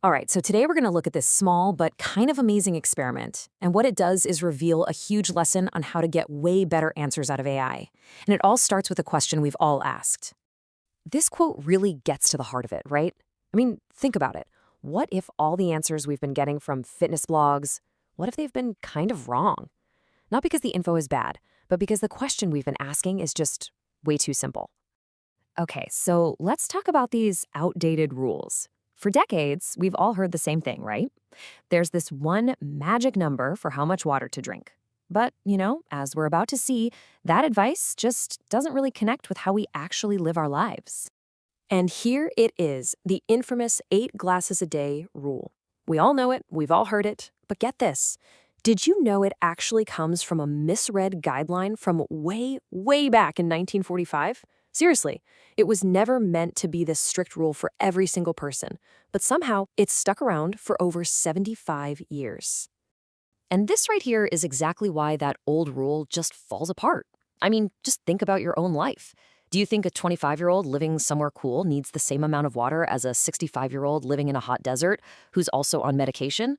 All right, so today we're going to look at this small but kind of amazing experiment. And what it does is reveal a huge lesson on how to get way better answers out of AI. And it all starts with a question we've all asked. This quote really gets to the heart of it, right? I mean, think about it. What if all the answers we've been getting from fitness blogs, what if they've been kind of wrong? Not because the info is bad, but because the question we've been asking is just way too simple. Okay, so let's talk about these outdated rules. For decades, we've all heard the same thing, right? There's this one magic number for how much water to drink. But, as we're about to see, that advice just doesn't really connect with how we actually live our lives. And here it is, the infamous 8 glasses a day rule. We all know it, we've all heard it, but get this. Did you know it actually comes from a misread guideline from way, way back in 1945? Seriously, it was never meant to be this strict rule for every single person, but somehow it's stuck around for over 75 years. And this right here is exactly why that old rule just falls apart. I mean, just think about your own life. Do you think a 25-year-old living somewhere cool needs the same amount of water as a 65-year-old living in a hot desert who's also on medication?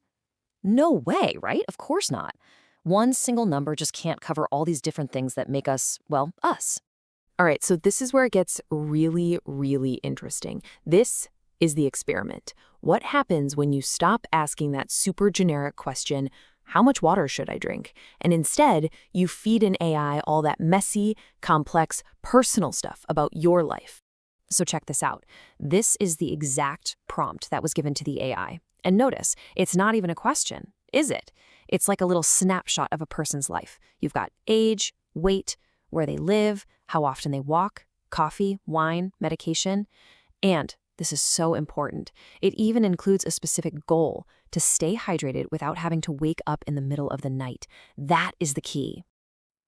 No way, right? Of course not. One single number just can't cover all these different things that make us, well, us. All right, so this is where it gets really, really interesting. This is the experiment. What happens when you stop asking that super generic question, how much water should I drink? And instead, you feed an AI all that messy, complex, personal stuff about your life. So check this out. This is the exact prompt that was given to the AI. And notice, it's not even a question, is it? It's like a little snapshot of a person's life. You've got age, weight, where they live, how often they walk, coffee, wine, medication. And this is so important. It even includes a specific goal to stay hydrated without having to wake up in the middle of the night. That is the key.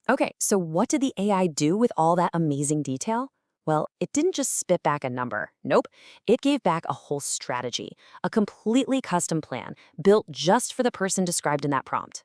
Okay, so what did the AI do with all that amazing detail? Well, it didn't just spit back a number. Nope. It gave back a whole strategy, a completely custom plan built just for the person described in that prompt.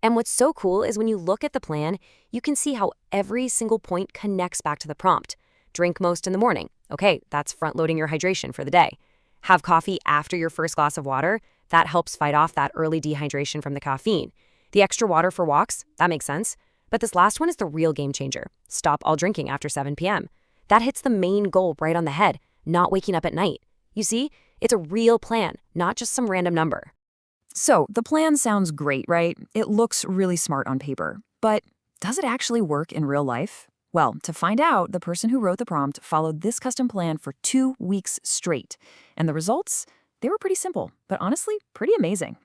And what's so cool is when you look at the plan, you can see how every single point connects back to the prompt. Drink most in the morning. Okay, that's front-loading your hydration for the day. Have coffee after your first glass of water. That helps fight off that early dehydration from the caffeine. The extra water for walks, that makes sense. But this last one is the real game changer. Stop all drinking after 7 p.m. That hits the main goal right on the head, not waking up at night. You see, it's a real plan, not just some random number. So, the plan sounds great, right? It looks really smart on paper. But does it actually work in real life? Well, to find out, the person who wrote the prompt followed this custom plan for 2 weeks straight. And the results? They were pretty simple, but honestly, pretty amazing.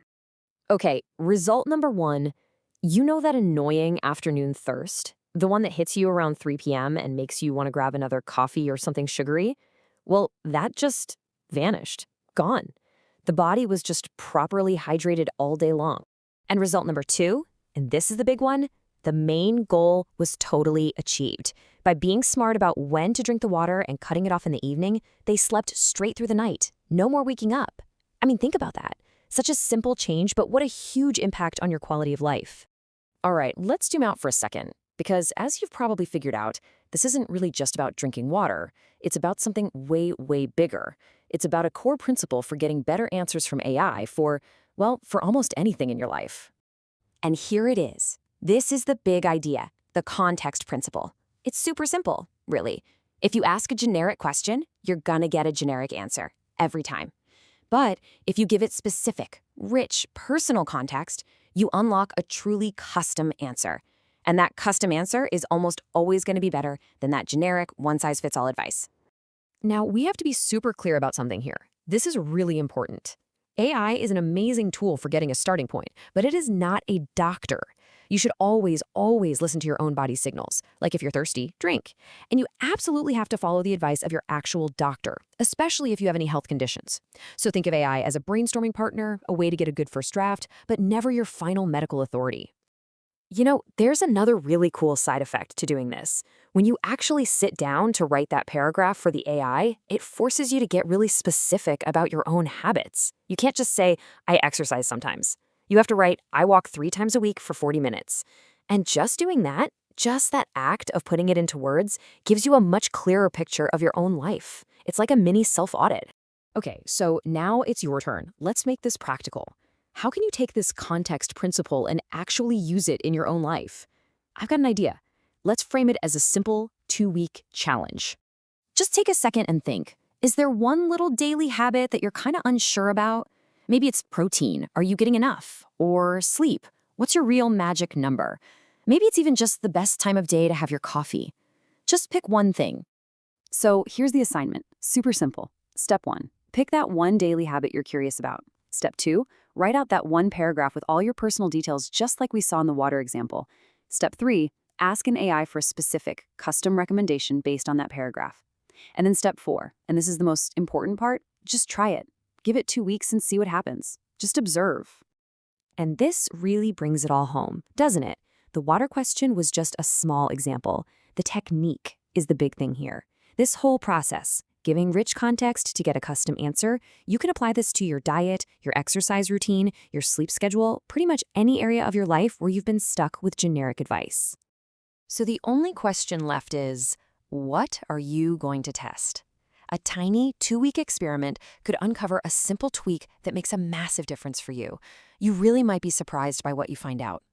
Okay, result number 1. You know that annoying afternoon thirst? The one that hits you around 3 p.m. and makes you want to grab another coffee or something sugary? Well, that just vanished. Gone. The body was just properly hydrated all day long. And result number 2, and this is the big one, the main goal was totally achieved. By being smart about when to drink the water and cutting it off in the evening, they slept straight through the night. No more waking up. I mean, think about that. Such a simple change, but what a huge impact on your quality of life. All right, let's zoom out for a second. Because as you've probably figured out, this isn't really just about drinking water. It's about something way, way bigger. It's about a core principle for getting better answers from AI for almost anything in your life. And here it is. This is the big idea, the context principle. It's super simple, really. If you ask a generic question, you're gonna get a generic answer, every time. But if you give it specific, rich, personal context, you unlock a truly custom answer. And that custom answer is almost always going to be better than that generic one-size-fits-all advice. Now, we have to be super clear about something here. This is really important. AI is an amazing tool for getting a starting point, but it is not a doctor. You should always, always listen to your own body's signals. Like if you're thirsty, drink. And you absolutely have to follow the advice of your actual doctor, especially if you have any health conditions. So think of AI as a brainstorming partner, a way to get a good first draft, but never your final medical authority. There's another really cool side effect to doing this. When you actually sit down to write that paragraph for the AI, it forces you to get really specific about your own habits. You can't just say, I exercise sometimes. You have to write, I walk 3 times a week for 40 minutes. And just doing that, just that act of putting it into words, gives you a much clearer picture of your own life. It's like a mini self-audit. Okay, so now it's your turn. Let's make this practical. How can you take this context principle and actually use it in your own life? I've got an idea. Let's frame it as a simple 2-week challenge. Just take a second and think. Is there one little daily habit that you're kind of unsure about? Maybe it's protein. Are you getting enough? Or sleep? What's your real magic number? Maybe it's even just the best time of day to have your coffee. Just pick one thing. So here's the assignment. Super simple. Step 1. Pick that one daily habit you're curious about. Step 2. Write out that one paragraph with all your personal details just like we saw in the water example. Step 3. Ask an AI for a specific, custom recommendation based on that paragraph. And then step 4, and this is the most important part, just try it. Give it 2 weeks and see what happens. Just observe. And this really brings it all home, doesn't it? The water question was just a small example. The technique is the big thing here. This whole process, giving rich context to get a custom answer, you can apply this to your diet, your exercise routine, your sleep schedule, pretty much any area of your life where you've been stuck with generic advice. So the only question left is, what are you going to test? A tiny 2-week experiment could uncover a simple tweak that makes a massive difference for you. You really might be surprised by what you find out.